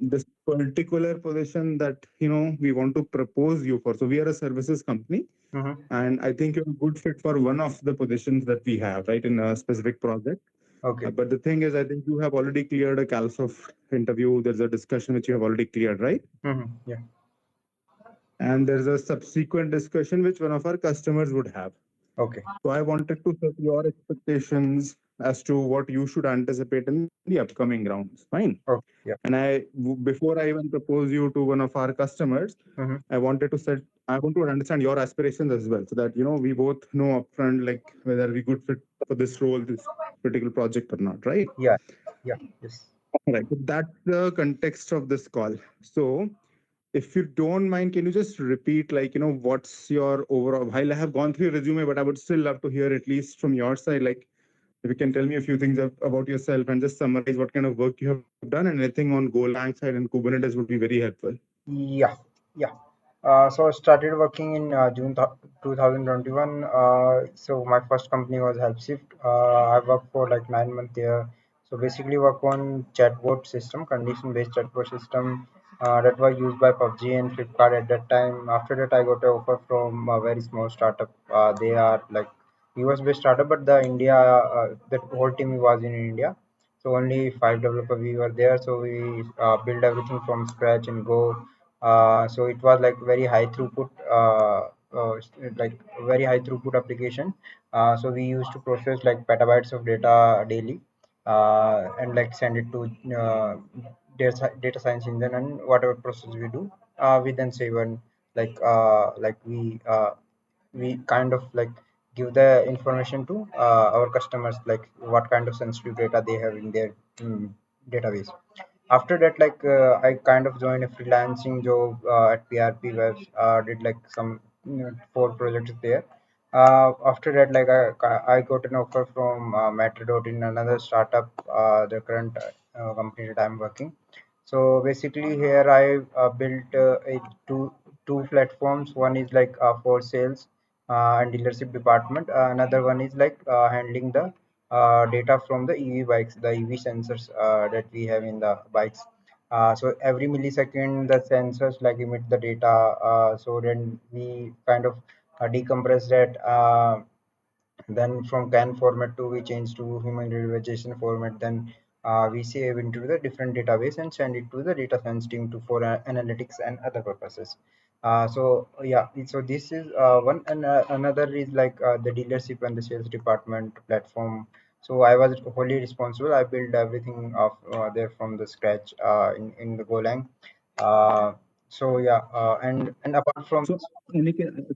this particular position that we want to propose you for. So we are a services company, Mm-hmm. and I think you're a good fit for one of the positions that we have, right, in a specific project. Okay. But the thing is, I think you have already cleared a Calsoft interview. There's a discussion which you have already cleared, right? Mm-hmm. Yeah. And there's a subsequent discussion which one of our customers would have. Okay. So I wanted to set your expectations as to what you should anticipate in the upcoming rounds. Fine. Okay. Yeah. And before I even propose you to one of our customers, Mm-hmm. I want to understand your aspirations as well, so that we both know upfront like whether we good fit for this role, this particular project or not, right? Yeah. Yeah. Yes. Right. So that's the context of this call. So if you don't mind, can you just repeat, like, what's your overall, while I have gone through your resume, but I would still love to hear at least from your side, like, if you can tell me a few things about yourself and just summarize what kind of work you have done, and anything on Golang side and Kubernetes would be very helpful. Yeah. Yeah. So I started working in June 2021. So my first company was HelpShift. I worked for like 9 months there. So basically work on chatbot system, condition-based chatbot system that was used by PUBG and Flipkart at that time. After that, I got an offer from a very small startup. They are like US-based startup, but the India, that whole team was in India. So only 5 developers we were there. So we build everything from scratch and Go. So it was like very high throughput, like very high throughput application. So we used to process like petabytes of data daily, and like send it to data science engine, and whatever process we do, we then save, and like we kind of like give the information to our customers, like what kind of sensitive data they have in their database. After that, I kind of joined a freelancing job at PRP Webs, did like some 4 projects there. After that, I got an offer from Matador in another startup, the current company that I'm working. So basically here I built two platforms. One is like for sales and dealership department. Another one is like handling the data from the EV bikes, the EV sensors that we have in the bikes. So every millisecond, the sensors like emit the data. So then we kind of decompress that. Then from CAN format to we change to human derivation format. Then we save into the different database and send it to the data science team to for analytics and other purposes. So yeah, so this is one, and another is like the dealership and the sales department platform. So I was wholly responsible. I built everything of there from the scratch in the Golang. So yeah, and apart from So, Aniket,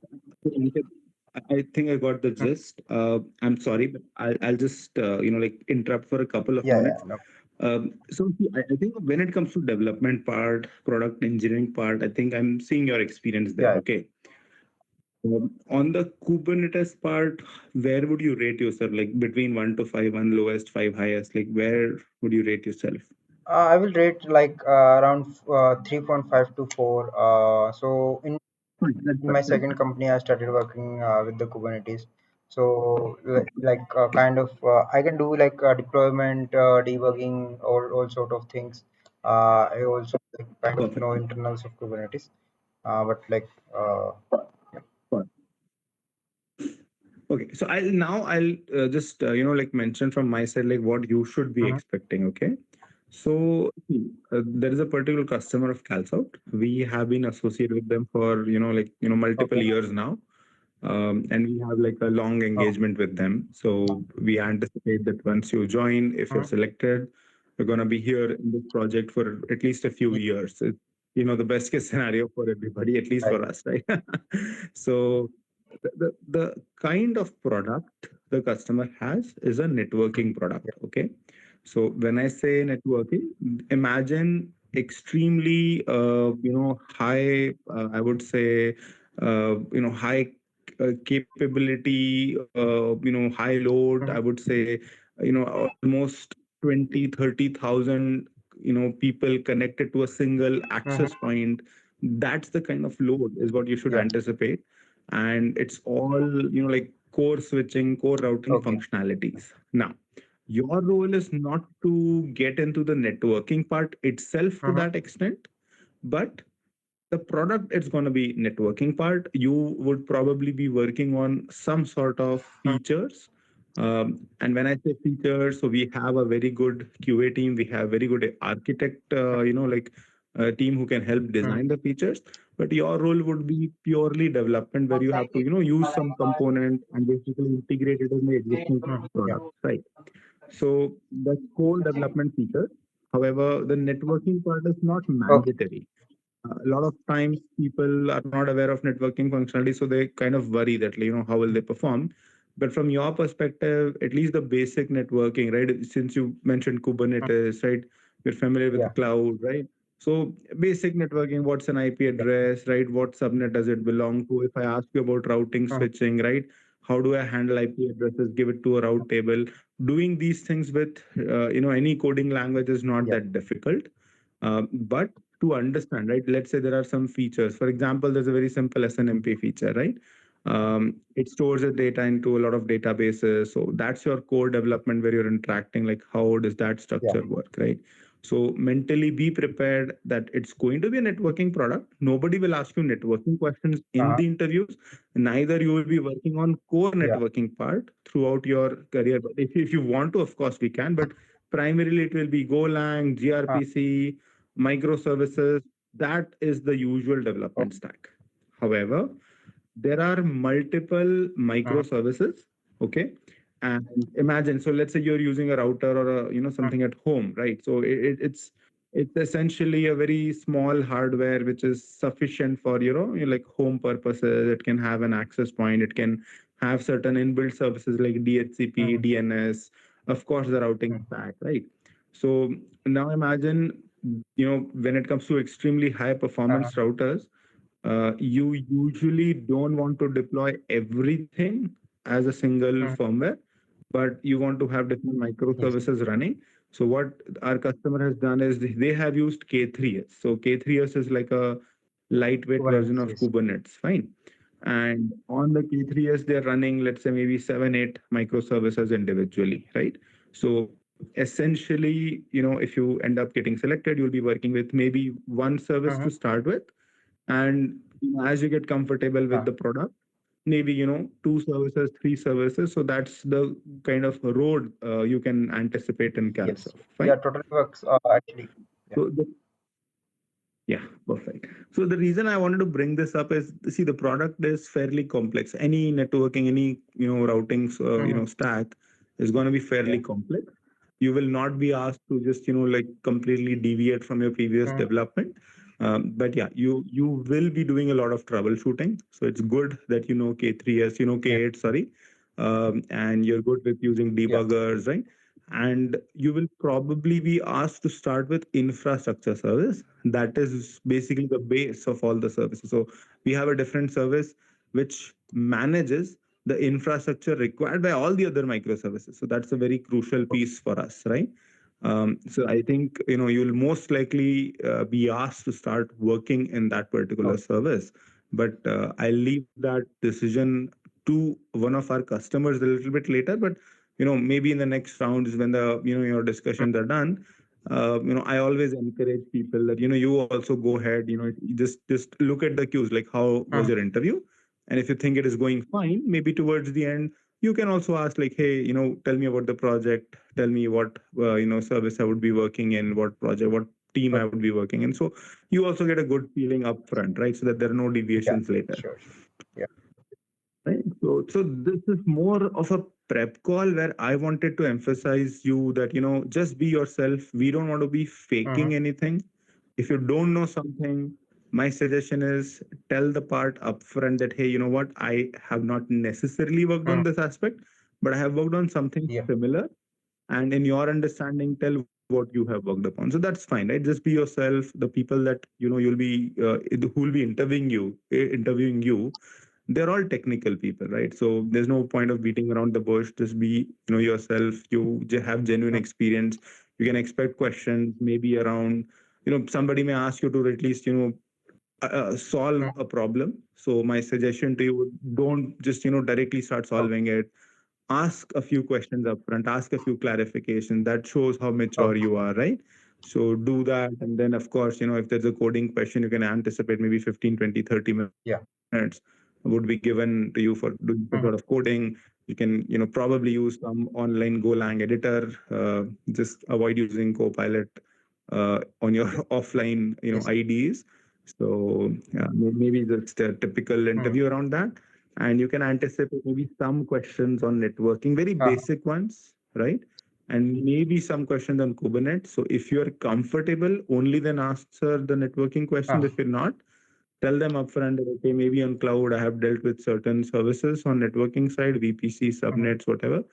I think I got the gist. I'm sorry, but I'll just like interrupt for a couple of yeah, yeah, minutes. no, So see, I think when it comes to development part, product engineering part, I think I'm seeing your experience there. yeah. Okay. On the Kubernetes part, where would you rate yourself? Like between 1 to 5, one lowest, five highest. Like where would you rate yourself? I will rate like around 3.5 to 4. So Fine, that's in my fine. second company, I started working with the Kubernetes. So kind of I can do like deployment, debugging, all sort of things. I also like, kind of Perfect. know internals of Kubernetes. But like yeah. Okay, so I'll just like mention from my side like what you should be Mhm. expecting. Okay, so there is a particular customer of CalSoft. We have been associated with them for multiple Okay. years now, and we have like a long Oh. engagement with them. So we anticipate that once you join, if you're Mhm. selected, you're gonna be here in this project for at least a few Yeah, years. It's, the best case scenario for everybody, at least right. for us, right? So the kind of product the customer has is a networking Yeah. product. Okay, so when I say networking, imagine extremely high, I would say, high capability, high load, I Mhm. would say, almost 20, 30,000, people connected to a single Mhm. access point. That's the kind of load is what you should Yeah. anticipate. And it's all, like core switching, core routing Okay. functionalities. Now, Your role is not to get into the networking part itself to Mm-hmm. that extent, but the product is going to be networking part. You would probably be working on some sort of features. And when I say features, so we have a very good QA team, we have very good architect, like a team who can help Mm-hmm. design the features. But your role would be purely development, where you have to use some component and basically integrate it in the existing Yeah. product, right? So that's core development feature. However, the networking part is not Okay. mandatory. A lot of times people are not aware of networking functionality, so they kind of worry that how will they perform. But from your perspective, at least the basic networking, right? Since you mentioned Kubernetes, right? You're familiar with the Yeah. cloud, right? So basic networking, what's an IP Yeah. address, right? What subnet does it belong to? If I ask you about routing, Mm-hmm. switching, right? How do I handle IP addresses? Give it to a route table. Doing these things with any coding language is not Yeah. that difficult. But to understand, right? Let's say there are some features. For example, there's a very simple SNMP feature, right? It stores the data into a lot of databases. So that's your core development where you're interacting, like how does that Yeah. structure work, right? So mentally be prepared that it's going to be a networking product. Nobody will ask you networking questions in Uh-huh. the interviews. Neither you will be working on core Yeah. networking part throughout your career. But if you want to, of course, we can. But primarily it will be Golang, Uh, gRPC, microservices. That is the usual okay. development stack. However, there are multiple Mm-hmm. microservices. Okay. And imagine, so let's say you're using a router or something at home, right? So it's essentially a very small hardware which is sufficient for like home purposes. It can have an access point. It can have certain inbuilt services like DHCP, Mm-hmm. DNS, of course the routing stack, right? So now imagine, when it comes to extremely high Uh-huh. performance routers, you usually don't want to deploy everything as a single Mm-hmm. firmware, but you want to have different Yes. microservices running. So what our customer has done is they have used K3s. So K3s is like a lightweight version Kubernetes. of Yes. Kubernetes, fine. And on the K3s, they're running, let's say, maybe 7, 8 microservices individually, right? So essentially, if you end up getting selected, you'll be working with maybe one service to Mm-hmm. start with, and as you get comfortable with Uh, the product, maybe two services, three services. So that's the kind of road you can anticipate in yes. Calsoft. Yeah. Fine. Totally works. Actually. Yeah. So yeah, perfect. So the reason I wanted to bring this up is, see, the product is fairly complex. Any networking, any routing Mm-hmm. stack is going to be Yeah. fairly complex. You will not be asked to just like completely deviate from your previous Mm-hmm. development. But yeah, you will be doing a lot of troubleshooting. So it's good that you know K3s, Yeah. K8, sorry, and you're good with using Yeah. debuggers, right? And you will probably be asked to start with infrastructure service. That is basically the base of all the services. So we have a different service which manages the infrastructure required by all the other microservices. So that's a very crucial Okay. piece for us, right? So I think you'll most likely be asked to start working in that particular Okay. service, but I'll leave that decision to one of our customers a little bit later. But maybe in the next rounds when the your discussions are done, I always encourage people that you also go ahead, you just look at the cues, like how was Mm-hmm. your interview, and if you think it is going fine, maybe towards the end you can also ask, like, hey, tell me about the project, tell me what service I would be working in, what project, what team I Okay. would be working in. So you also get a good feeling up front, right? So that there are no Yeah. deviations later. Sure. Sure. Yeah. Right. So this is more of a prep call where I wanted to emphasize you that, just be yourself. We don't want to be Mm-hmm. faking anything. If you don't know something, my suggestion is tell the part upfront that, hey, you know what, I have not necessarily worked Mm-hmm. on this aspect, but I have worked on something Yeah. similar. And in your understanding, tell what you have worked upon. So that's fine, right? Just be yourself. The people that you'll be who will be interviewing you, they're all technical people, right? So there's no point of beating around the bush. Just be yourself. You have genuine Mm-hmm. experience. You can expect questions maybe around, somebody may ask you to at least solve a problem. So my suggestion to you, don't just directly start Okay. solving it. ask a few questions upfront, ask a few clarifications. That shows how mature Okay. you are, right? So do that. And then, of course, if there's a coding question, you can anticipate maybe 15, 20, 30 Yeah. minutes would be given to you for doing some Mhm. sort of coding. You can, probably use some online Golang editor. Just avoid using Copilot on your offline, Yes. IDs. So maybe just a typical Mhm. interview around that, and you can anticipate maybe some questions on networking, very Uh-huh. basic ones, right? And maybe some questions on Kubernetes. So if you are comfortable, only then answer the networking questions. Uh-huh. If you're not, tell them upfront that, okay, maybe on cloud I have dealt with certain services on networking side, VPC, Mhm. subnets, whatever.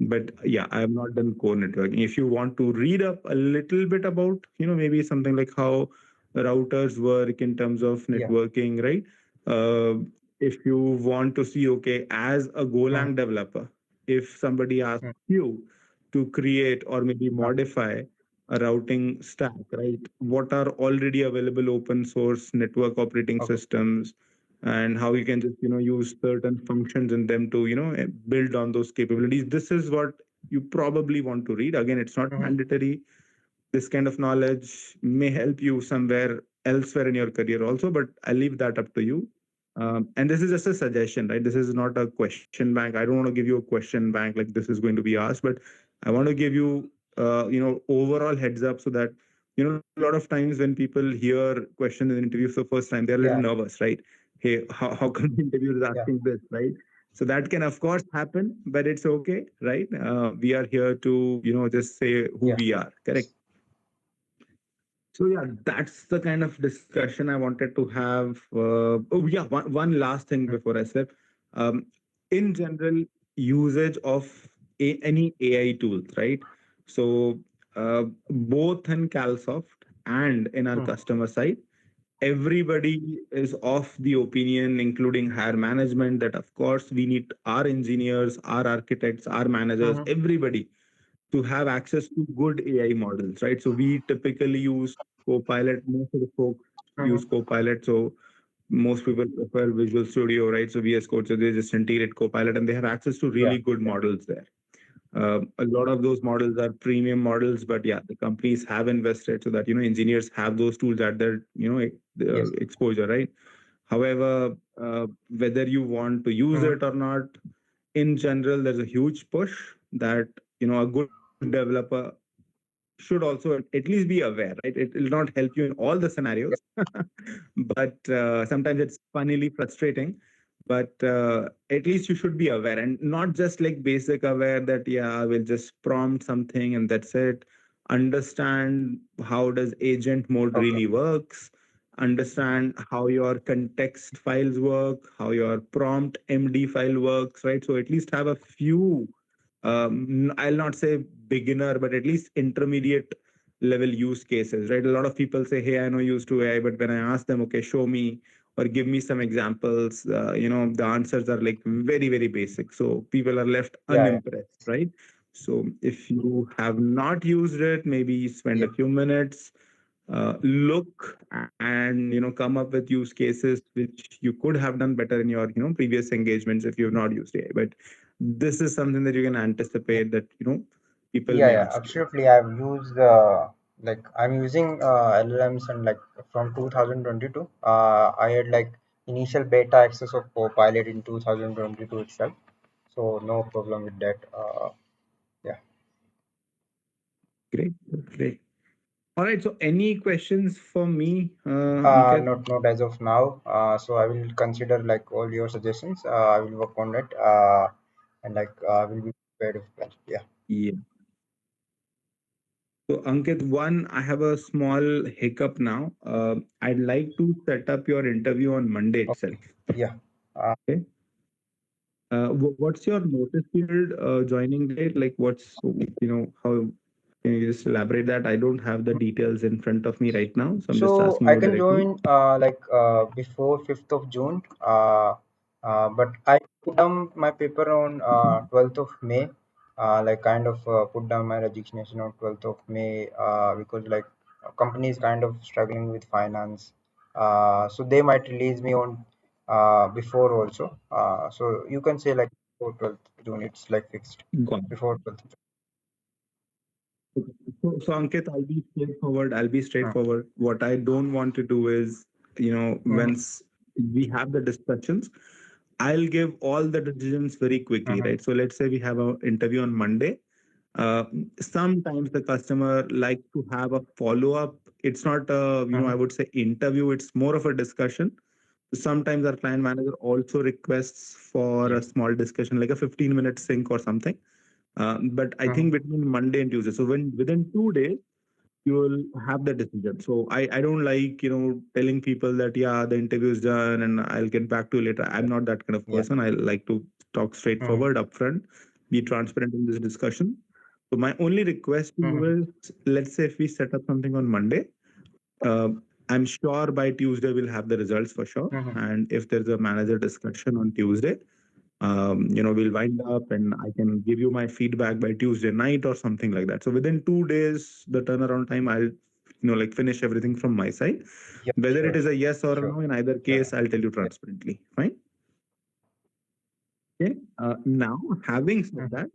But yeah, I have not done core networking. If you want to read up a little bit about, maybe something like how routers work in terms of Yeah. networking, right? Uh, if you want to see, okay, as a Mhm. Golang developer, if somebody asks Mhm. you to create or maybe Uh, modify a routing stack, right? What are already available open source network operating Okay. systems, and how you can just use certain functions in them to build on those capabilities. This is what you probably want to read. Again, it's not Mhm. mandatory. This kind of knowledge may help you somewhere elsewhere in your career also, but I'll leave that up to you. And this is just a suggestion, right? This is not a question bank. I don't want to give you a question bank like this is going to be asked, but I want to give you, overall heads up so that, a lot of times when people hear questions in interviews for the first time, they're a little Yeah. nervous, right? Hey, how come the interviewer is Yeah. asking this, right? So that can, of course, happen, but it's okay, right? We are here to, just say who Yeah. we are, correct? So yeah, that's the kind of discussion I wanted to have. Oh yeah, one last thing Mhm. before I slip. Um, in general, usage of any AI tools, right? So both in CalSoft and in our Mhm. customer side, everybody is of the opinion, including higher management, that of course we need our engineers, our architects, our managers, Mhm. everybody to have access to good AI models, right? So we typically use Copilot. Most of the folks Mhm. use Copilot. So most people prefer Visual Studio, right? So VS Code, so they just integrate Copilot and they have access to Yeah. really good models there. A lot of those models are premium models, but yeah, the companies have invested so that engineers have those tools at their Yes. exposure, right? However, whether you want to use Mhm. it or not, in general, there's a huge push that a good developer should also at least be aware, right? It will not help you in all the Yeah. scenarios, but sometimes it's funnily frustrating. But at least you should be aware, and not just like basic aware that yeah, I will just prompt something and that's it. Understand how does agent mode Okay. really works. Understand how your context files work, how your prompt MD file works, right? So at least have a few I'll not say beginner, but at least intermediate level use cases, right? A lot of people say, "Hey, I know use to AI," but when I ask them, "Okay, show me or give me some examples," the answers are like very, very basic. So people are left Yeah. Yeah. unimpressed, right? So if you have not used it, maybe spend Yeah. a few minutes, look and come up with use cases which you could have done better in your previous engagements if you have not used AI. But this is something that you can Yeah. anticipate that people Yeah, may yeah, ask you. absolutely. I've used like I'm using LLMs and like from 2022. I had like initial beta access of Copilot in 2022 itself, so no problem with that. Yeah. Great, great. All right, so any questions for me, Ankit? Not as of now. So I will consider like all your suggestions. I will work on it. And like I will be prepared if well. Yeah. Yeah. So Ankit, one, I have a small hiccup now. I'd like to set up your interview on Monday itself. Okay. Yeah. Uh, Okay. What's your notice period joining date? Like, how can you just elaborate that? I don't have the details in front of me right now, so I'm just So asking I you can directly. join before 5th of June. But I put down my paper on 12th of May. Like kind of put down my resignation on 12th of May because like company is kind of struggling with finance. So they might release me on before also. So you can say like before 12th June. It's like fixed Got it. before 12th June. Okay. So Ankit, I'll be straightforward. I'll be Mm, straightforward. What I don't want to do is, mhm, once we have the discussions, I'll give all the decisions very quickly, mhm, right? So let's say we have an interview on Monday. Uh, Sometimes the customer like to have a follow up. It's not a, I mhm. would say interview. It's more of a discussion. Sometimes our client manager also requests for Yeah. a small discussion, like a 15-minute sync or something. But I Mhm, think between Monday and Tuesday. So when within 2 days you will have the decision. So I don't like telling people that yeah the interview is done and I'll get back to you later. I'm not that kind of yeah. person. I like to talk Mhm, straightforward, upfront, be transparent in this discussion. So my only request to you mhm, is, let's say if we set up something on Monday, uh, I'm sure by Tuesday we'll have the results for sure. mhm. And if there's a manager discussion on Tuesday, we'll wind up and I can give you my feedback by Tuesday night or something like that. So within 2 days, the turnaround time, I'll, like finish everything from my side. Yeah, Whether it sure, is a yes or a sure. no, in either Yeah, case, I'll tell you yeah. transparently. Fine. Okay. Now, having said Mhm, that,